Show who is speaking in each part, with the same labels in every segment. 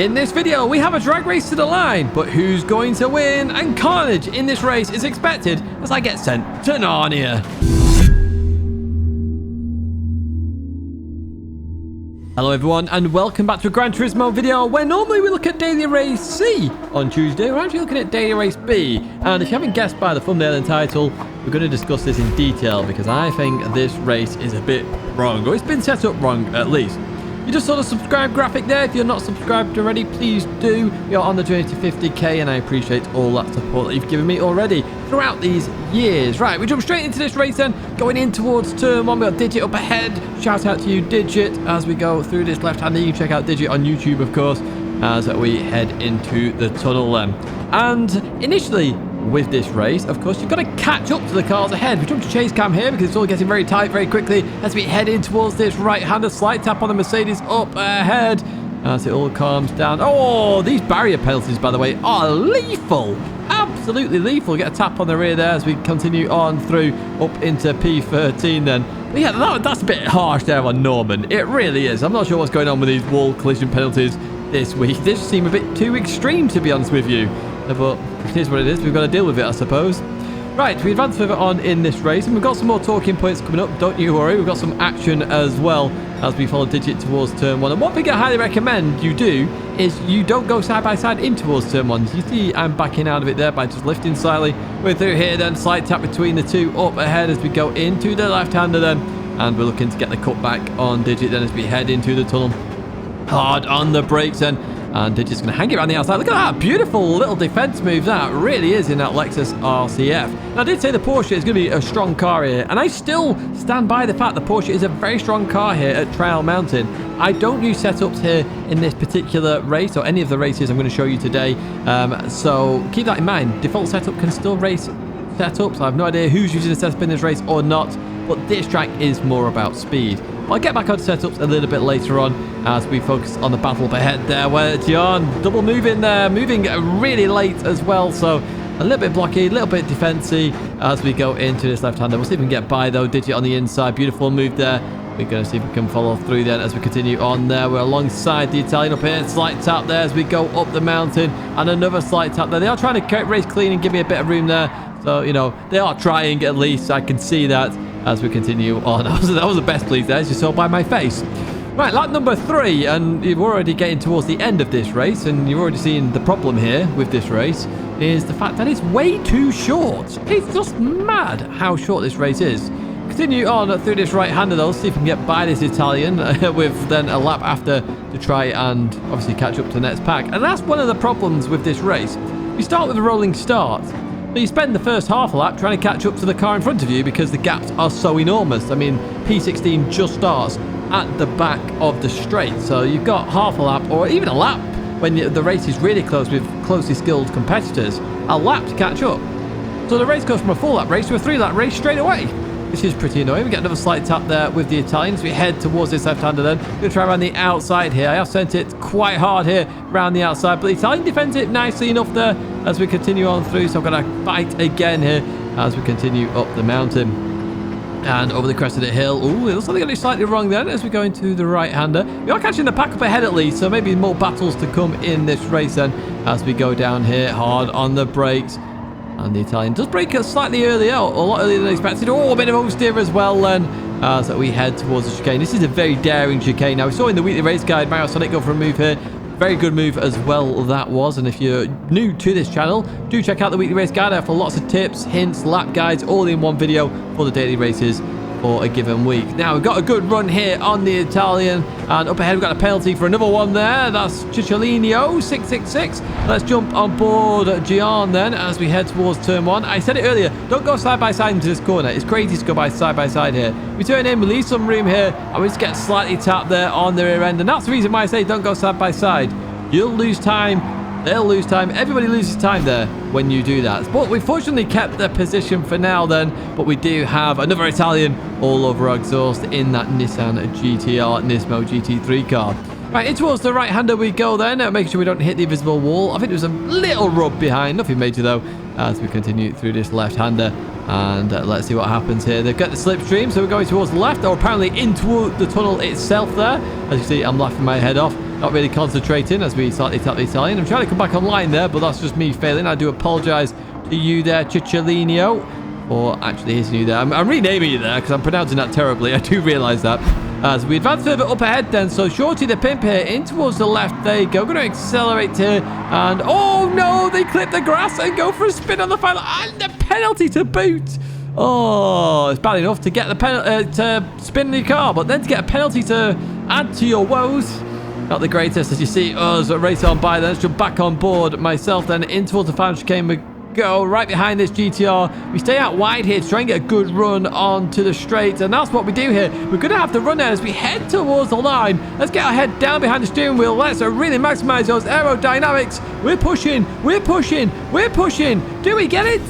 Speaker 1: In this video, we have a drag race to the line, but who's going to win? And carnage in this race is expected as I get sent to Narnia. Hello everyone, and welcome back to a Gran Turismo video where normally we look at Daily Race C. On Tuesday, we're actually looking at Daily Race B. And if you haven't guessed by the thumbnail and title, we're going to discuss this in detail because I think this race is a bit wrong, or it's been set up wrong at least. You just saw the subscribe graphic there. If you're not subscribed already, please do. You're on the journey to 50k, and I appreciate all that support that you've given me already throughout these years. Right, we jump straight into this race then, going in towards turn one. We've got Digit up ahead. Shout out to you, Digit, as we go through this left-hander. You can check out Digit on YouTube, of course, as we head into the tunnel then. And initially, with this race, of course, you've got to catch up to the cars ahead. We jump to chase cam here because it's all getting very tight very quickly as we head in towards this right-hander. Slight tap on the Mercedes up ahead as it all calms down. Oh, these barrier penalties, by the way, are lethal. Absolutely lethal. Get a tap on the rear there as we continue on through up into P13 then. But yeah, that's a bit harsh there on Norman. It really is. I'm not sure what's going on with these wall collision penalties this week. They just seem a bit too extreme, to be honest with you. But it is what it is. We've got to deal with it, I suppose. Right, we advance further on in this race, and we've got some more talking points coming up. Don't you worry. We've got some action as well as we follow Digit towards turn one. And one thing I highly recommend you do is you don't go side by side in towards turn one. You see I'm backing out of it there by just lifting slightly. We're through here then. Slight tap between the two up ahead as we go into the left-hander then. And we're looking to get the cut back on Digit then as we head into the tunnel. Hard on the brakes then. And Digit's going to hang it around the outside. Look at that beautiful little defense move that really is in that Lexus RCF. Now, I did say the Porsche is going to be a strong car here, and I still stand by the fact the Porsche is a very strong car here at Trial Mountain. I don't use setups here in this particular race or any of the races I'm going to show you today, so keep that in mind. Default setup can still race setups. I have no idea who's using a setup in this race or not, but this track is more about speed. I'll get back onto setups a little bit later on as we focus on the battle up ahead there where John double moving there, moving really late as well, so a little bit blocky, a little bit defensive as we go into this left-hander. We'll see if we can get by though. Digit on the inside, beautiful move there. We're going to see if we can follow through then as we continue on there. We're alongside the Italian up here. Slight tap there as we go up the mountain and another slight tap there. They are trying to race clean and give me a bit of room there. So, you know, they are trying at least. I can see that as we continue on. That was the best please there, as you saw by my face. Right, lap number 3, and you're already getting towards the end of this race, and you've already seen the problem here with this race is the fact that it's way too short. It's just mad how short this race is. Continue on through this right-hander though, see if we can get by this Italian with then a lap after to try and obviously catch up to the next pack. And that's one of the problems with this race. You start with a rolling start. So you spend the first half a lap trying to catch up to the car in front of you because the gaps are so enormous. I mean, P16 just starts at the back of the straight. So you've got half a lap or even a lap when the race is really close with closely skilled competitors. A lap to catch up. So the race goes from a 4-lap race to a 3-lap race straight away. This is pretty annoying. We get another slight tap there with the Italians. We head towards this left-hander then. We're going to try around the outside here. I have sent it quite hard here around the outside, but the Italian defends it nicely enough there as we continue on through. So I'm going to fight again here as we continue up the mountain and over the crest of the hill. Ooh, it looks like they got it slightly wrong then as we go into the right-hander. We are catching the pack up ahead at least, so maybe more battles to come in this race then as we go down here hard on the brakes. And the Italian does brake us slightly earlier, a lot earlier than expected. Oh, a bit of oversteer as well then as we head towards the chicane. This is a very daring chicane. Now, we saw in the weekly race guide Mario Sonic go for a move here. Very good move as well that was. And if you're new to this channel, do check out the weekly race guide. I have lots of tips, hints, lap guides, all in one video for the daily races for a given week. Now, we've got a good run here on the Italian, and up ahead we've got a penalty for another one there. That's Cicciolino 666. Let's jump on board Gian then as we head towards turn 1. I said it earlier, don't go side by side into this corner. It's crazy to go side by side here. We turn in, we leave some room here, and we just get slightly tapped there on the rear end, and that's the reason why I say don't go side by side. You'll lose time. They'll lose time. Everybody loses time there when you do that. But we fortunately kept the position for now then. But we do have another Italian all over our exhaust in that Nissan GTR Nismo GT3 car. Right, in towards the right-hander we go then, making sure we don't hit the invisible wall. I think there's a little rub behind, nothing major though, as we continue through this left-hander. And let's see what happens here. They've got the slipstream, so we're going towards the left, or apparently into the tunnel itself there. As you see, I'm laughing my head off not really concentrating as we slightly tap the Italian. I'm trying to come back online there, but that's just me failing. I do apologize to you there, Cicciolino, or actually hitting you there. I'm renaming you there because I'm pronouncing that terribly. I do realize that. As we advance further up ahead then, so Shorty the pimp here in towards the left. There you go. Going to accelerate here. And oh no, they clip the grass and go for a spin on the final. And the penalty to boot. Oh, it's bad enough to get the penalty to spin the car, but then to get a penalty to add to your woes. Not the greatest, as you see us race on by. Then let's jump back on board myself then in towards the final chicane. We go right behind this GTR. We stay out wide here to try and get a good run onto the straight, and that's what we do here. We're going to have to run there as we head towards the line. Let's get our head down behind the steering wheel. Let's really maximize those aerodynamics. We're pushing, we're pushing, we're pushing. Do we get it?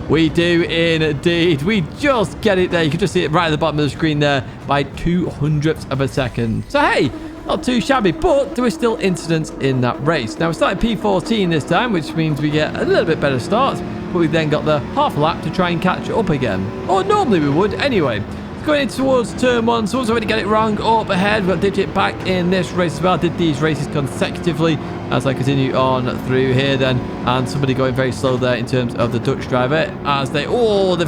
Speaker 1: We do indeed. We just get it there. You can just see it right at the bottom of the screen there by 200ths of a second. So hey, not too shabby, but there were still incidents in that race. Now, we started P14 this time, which means we get a little bit better starts, but we then got the half lap to try and catch up again. Or normally we would anyway. Going in towards turn one, someone's already got it wrong. Up ahead, we've got Digit back in this race as well. Did these races consecutively as I continue on through here then. And somebody going very slow there in terms of the Dutch driver as they've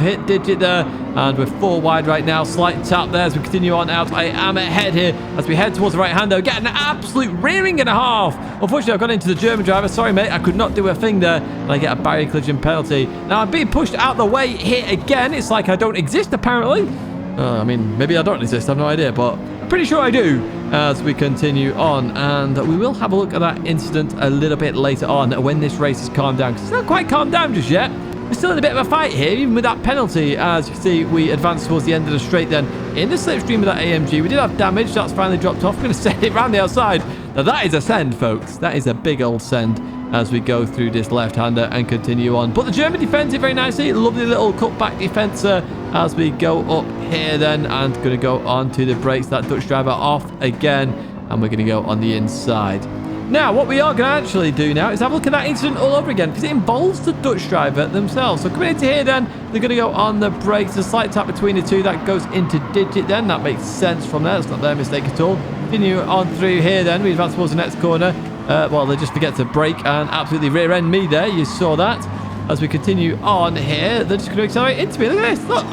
Speaker 1: hit Digit there. And we're 4 wide right now. Slight tap there as we continue on out. I am ahead here as we head towards the right hand though. Getting an absolute rearing and a half. Unfortunately, I've gone into the German driver. Sorry, mate. I could not do a thing there. And I get a barrier collision penalty. Now, I'm being pushed out the way here again. It's like I don't exist, apparently. I mean, maybe I don't exist. I have no idea, but I'm pretty sure I do as we continue on. And we will have a look at that incident a little bit later on when this race has calmed down. Because it's not quite calmed down just yet. We're still in a bit of a fight here, even with that penalty. As you see, we advance towards the end of the straight then. In the slipstream of that AMG, we did have damage. That's finally dropped off. We're going to send it round the outside. Now, that is a send, folks. That is a big old send as we go through this left-hander and continue on. But the German defends it very nicely. Lovely little cutback defense as we go up here then. And going to go on to the brakes. That Dutch driver off again. And we're going to go on the inside. Now, what we are going to actually do now is have a look at that incident all over again, because it involves the Dutch driver themselves. So coming into here then, they're going to go on the brakes. A slight tap between the two. That goes into Digit then. That makes sense from there. It's not their mistake at all. Continue on through here then. We advance towards the next corner. Well, they just forget to brake and absolutely rear end me there. You saw that. As we continue on here, they're just going to accelerate into me. Look at this. Look,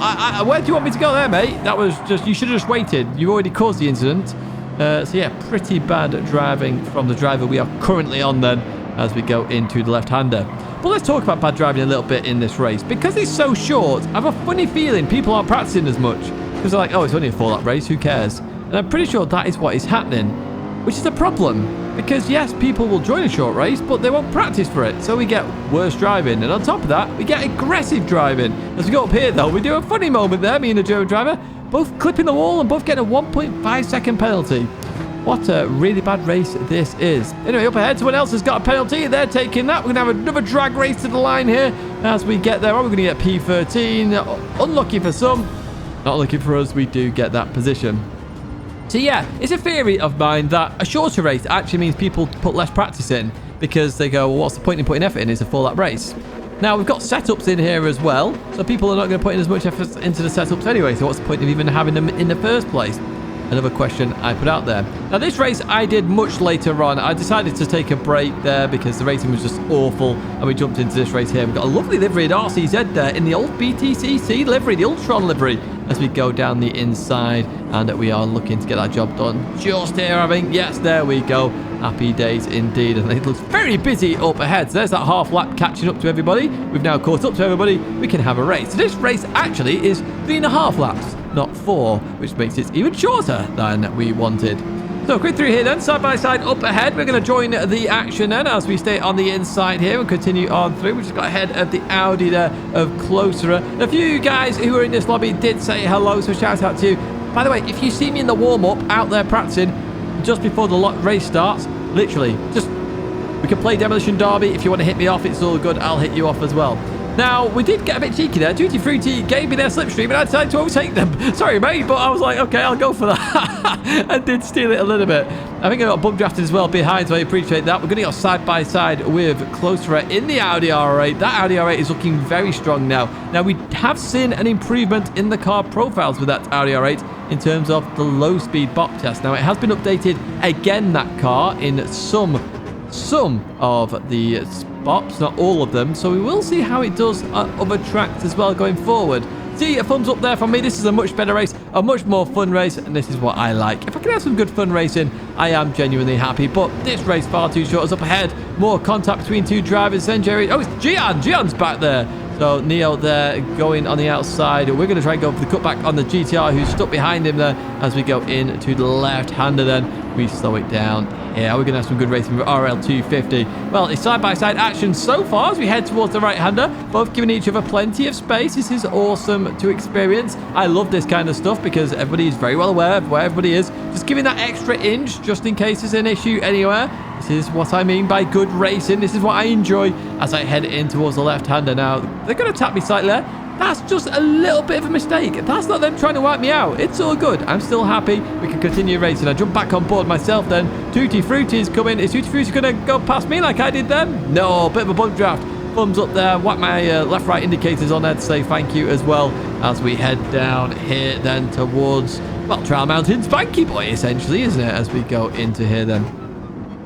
Speaker 1: where do you want me to go there, mate? That was just, you should have just waited. You already caused the incident. So yeah, pretty bad driving from the driver we are currently on then as we go into the left-hander. But let's talk about bad driving a little bit in this race. Because it's so short, I have a funny feeling people aren't practicing as much. Because they're like, oh, it's only a 4-lap race, who cares? And I'm pretty sure that is what is happening, which is a problem. Because yes, people will join a short race, but they won't practice for it. So we get worse driving. And on top of that, we get aggressive driving. As we go up here, though, we do a funny moment there, me and the German driver, both clipping the wall and both getting a 1.5 second penalty. What a really bad race this is. Anyway, up ahead, someone else has got a penalty. They're taking that. We're going to have another drag race to the line here as we get there. We're going to get P13. Unlucky for some. Not lucky for us. We do get that position. So yeah, it's a theory of mine that a shorter race actually means people put less practice in because they go, well, what's the point in putting effort in? It's a 4-lap race. Now, we've got setups in here as well, so people are not going to put in as much effort into the setups anyway, so what's the point of even having them in the first place? Another question I put out there. Now, this race I did much later on. I decided to take a break there because the racing was just awful, and we jumped into this race here. We've got a lovely livery at RCZ there in the old BTCC livery, the Ultron livery, as we go down the inside, and we are looking to get that job done just here, I think. Yes, there we go. Happy days indeed, and it looks very busy up ahead. So there's that half lap catching up to everybody. We've now caught up to everybody. We can have a race. So this race actually is 3.5 laps, not 4, which makes it even shorter than we wanted. So quick through here then, side by side up ahead. We're going to join the action then as we stay on the inside here and continue on through. We just got ahead of the Audi there of Closer. A few guys who were in this lobby did say hello, so shout out to you. By the way, if you see me in the warm-up out there practicing just before the race starts, literally, just we can play Demolition Derby. If you want to hit me off, it's all good. I'll hit you off as well. Now, we did get a bit cheeky there. Tutti Frutti gave me their slipstream, and I decided to overtake them. Sorry, mate, but I was like, okay, I'll go for that. I did steal it a little bit. I think I got bump drafted as well behind, so I appreciate that. We're going to go side by side with Closer in the Audi R8. That Audi R8 is looking very strong now. Now, we have seen an improvement in the car profiles with that Audi R8 in terms of the low-speed bop test. Now, it has been updated again, that car, in some of the bops, not all of them. So we will see how it does at other tracks as well going forward. See, a thumbs up there from me. This is a much better race, a much more fun race, and this is what I like. If I can have some good fun racing, I am genuinely happy. But this race far too short is up ahead. More contact between two drivers. Then Jerry. Oh, it's Gian. Gian's back there. So Neo there going on the outside. We're going to try and go for the cutback on the GTR, who's stuck behind him there as we go into the left-hander. Then we slow it down. Yeah, we're going to have some good racing with RL250. Well, it's side-by-side action so far as we head towards the right-hander, both giving each other plenty of space. This is awesome to experience. I love this kind of stuff because everybody is very well aware of where everybody is. Just giving that extra inch just in case there's an issue anywhere. This is what I mean by good racing. This is what I enjoy as I head in towards the left-hander. Now, they're going to tap me slightly there. That's just a little bit of a mistake. That's not them trying to wipe me out. It's all good. I'm still happy. We can continue racing. I jump back on board myself then. Tutti Frutti's coming. Is Tutti Frutti going to go past me like I did then? No, bit of a bump draft. Thumbs up there. Whack my left-right indicators on there to say thank you as well as we head down here then towards, well, Trial Mountain Spanky Boy, essentially, isn't it? As we go into here then.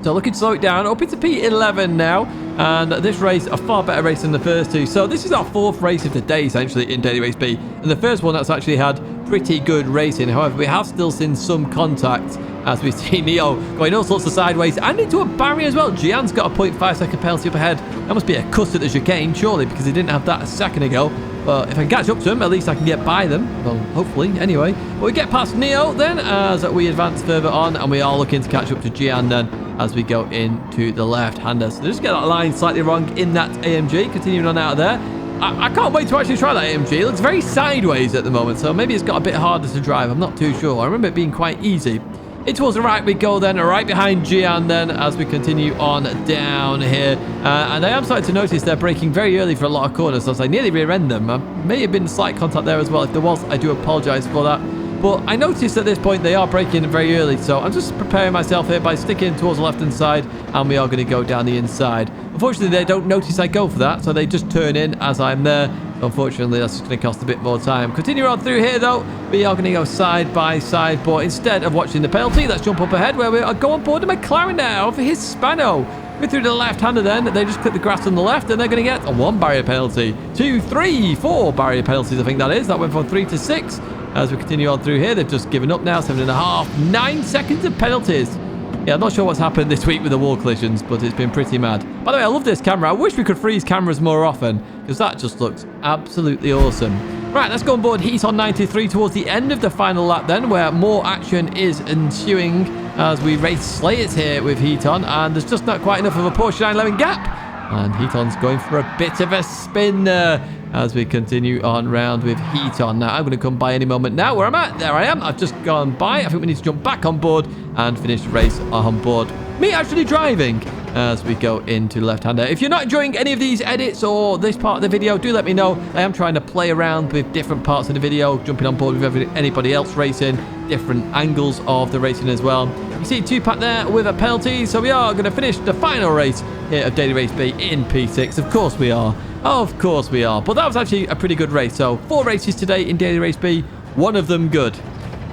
Speaker 1: So looking to slow it down, up into P11 now, and this race, a far better race than the first two. So this is our fourth race of the day, essentially, in Daily Race B, and the first one that's actually had pretty good racing. However, we have still seen some contact as we see Neo going all sorts of sideways and into a barrier as well. Gian's got a 0.5 second penalty up ahead. That must be a cuss at the chicane, surely, because he didn't have that a second ago. But if I can catch up to him, at least I can get by them. Well, hopefully, anyway. But we get past Neo then as we advance further on, and we are looking to catch up to Gian then as we go into the left-hander. So just get that line slightly wrong in that AMG. Continuing on out of there. I can't wait to actually try that AMG. It looks very sideways at the moment, so maybe it's got a bit harder to drive. I'm not too sure. I remember it being quite easy. In towards the right we go then, right behind Gian then as we continue on down here. And I am starting to notice they're braking very early for a lot of corners, so I nearly rear-end them. May have been slight contact there as well. If there was, I do apologise for that. But I noticed at this point they are braking very early, so I'm just preparing myself here by sticking towards the left-hand side, and we are going to go down the inside. Unfortunately, they don't notice I go for that, so they just turn in as I'm there. Unfortunately, that's just going to cost a bit more time. Continue on through here, though. We are going to go side by side, but instead of watching the penalty, let's jump up ahead where we are going on board the McLaren now for his Spano. We're through to the left-hander then. They just clip the grass on the left, and they're going to get a 1 barrier penalty. 2, 3, 4 barrier penalties, I think that is. That went from 3 to 6. As we continue on through here, they've just given up now. 7.5, 9 seconds of penalties. Yeah, I'm not sure what's happened this week with the wall collisions, but it's been pretty mad. By the way, I love this camera. I wish we could freeze cameras more often, because that just looks absolutely awesome. Right, let's go on board Heat on 93 towards the end of the final lap then, where more action is ensuing as we race Slayers here with Heat on, and there's just not quite enough of a Porsche 911 gap. And Heaton's going for a bit of a spin there as we continue on round with Heaton. Now, I'm going to come by any moment now. Where I'm at, there I am. I've just gone by. I think we need to jump back on board and finish the race on board. Me actually driving as we go into left-hander. If you're not enjoying any of these edits or this part of the video, do let me know. I am trying to play around with different parts of the video, jumping on board with anybody else racing, different angles of the racing as well. You see 2-pack there with a penalty, so we are going to finish the final race here of Daily Race B in P6. Of course we are. Of course we are. But that was actually a pretty good race. So 4 races today in Daily Race B, 1 of them good.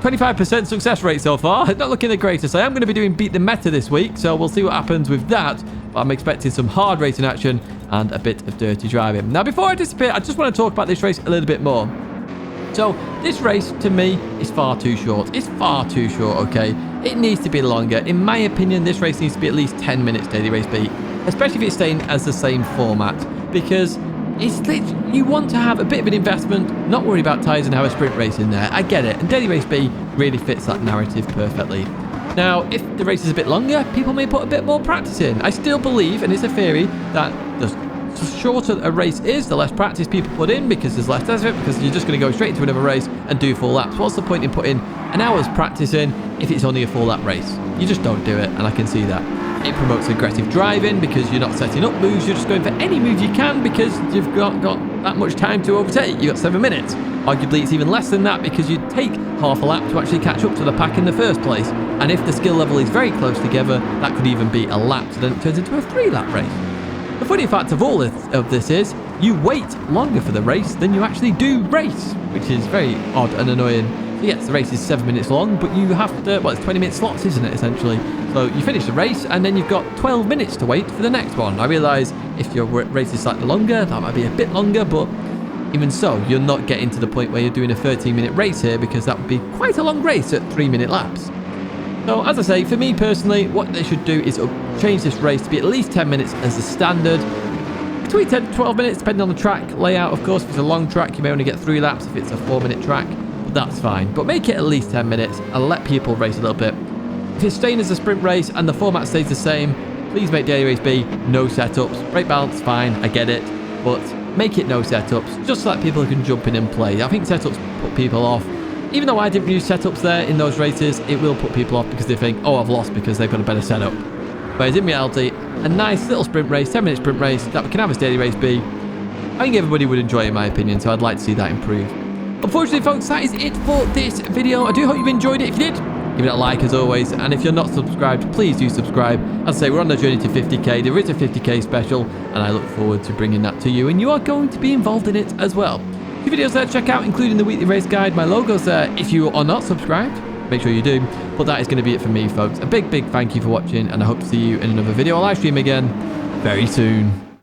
Speaker 1: 25% success rate so far. Not looking the greatest. I am going to be doing Beat the Meta this week, so we'll see what happens with that. But I'm expecting some hard racing action and a bit of dirty driving. Now, before I disappear, I just want to talk about this race a little bit more. So, this race, to me, is far too short. It's far too short, okay? It needs to be longer. In my opinion, this race needs to be at least 10 minutes, Daily Race B. Especially if it's staying as the same format. Because you want to have a bit of an investment, not worry about tyres and have a sprint race in there. I get it. And Daily Race B really fits that narrative perfectly. Now, if the race is a bit longer, people may put a bit more practice in. I still believe, and it's a theory, that the shorter a race is, the less practice people put in because there's less of it, because you're just going to go straight into another race and do full laps. What's the point in putting an hour's practice in if it's only a full lap race? You just don't do it, and I can see that. It promotes aggressive driving because you're not setting up moves, you're just going for any move you can because you've got that much time to overtake. You got 7 minutes. Arguably, it's even less than that because you'd take half a lap to actually catch up to the pack in the first place. And if the skill level is very close together, that could even be a lap, so then it turns into a 3-lap race. The funny fact of all of this is, you wait longer for the race than you actually do race, which is very odd and annoying. So yes, the race is 7 minutes long, but you have to, well, it's 20-minute slots, isn't it, essentially? So you finish the race, and then you've got 12 minutes to wait for the next one. I realise if your race is slightly longer, that might be a bit longer, but even so, you're not getting to the point where you're doing a 13-minute race here, because that would be quite a long race at 3-minute laps. So as I say, for me personally, what they should do is change this race to be at least 10 minutes as the standard. Between 10 to 12 minutes, depending on the track layout, of course. If it's a long track, you may only get 3 laps if it's a 4-minute track, but that's fine. But make it at least 10 minutes and let people race a little bit. If you're staying as a sprint race and the format stays the same, please make Daily Race B no setups. Brake balance, fine, I get it, but make it no setups, just so that people can jump in and play. I think setups put people off. Even though I didn't use setups there in those races, it will put people off because they think, oh, I've lost because they've got a better setup. Whereas in reality, a nice little sprint race, 10-minute sprint race that we can have as Daily Race B, I think everybody would enjoy it in my opinion, so I'd like to see that improve. Unfortunately, folks, that is it for this video. I do hope you've enjoyed it. If you did, give it a like as always, and if you're not subscribed, please do subscribe. As I say, we're on the journey to 50k. There is a 50k special, and I look forward to bringing that to you, and you are going to be involved in it as well. 2 videos there to check out, including the weekly race guide. My logo's there if you are not subscribed. Make sure you do. But that is going to be it for me, folks. A big thank you for watching, and I hope to see you in another video or live stream again very soon.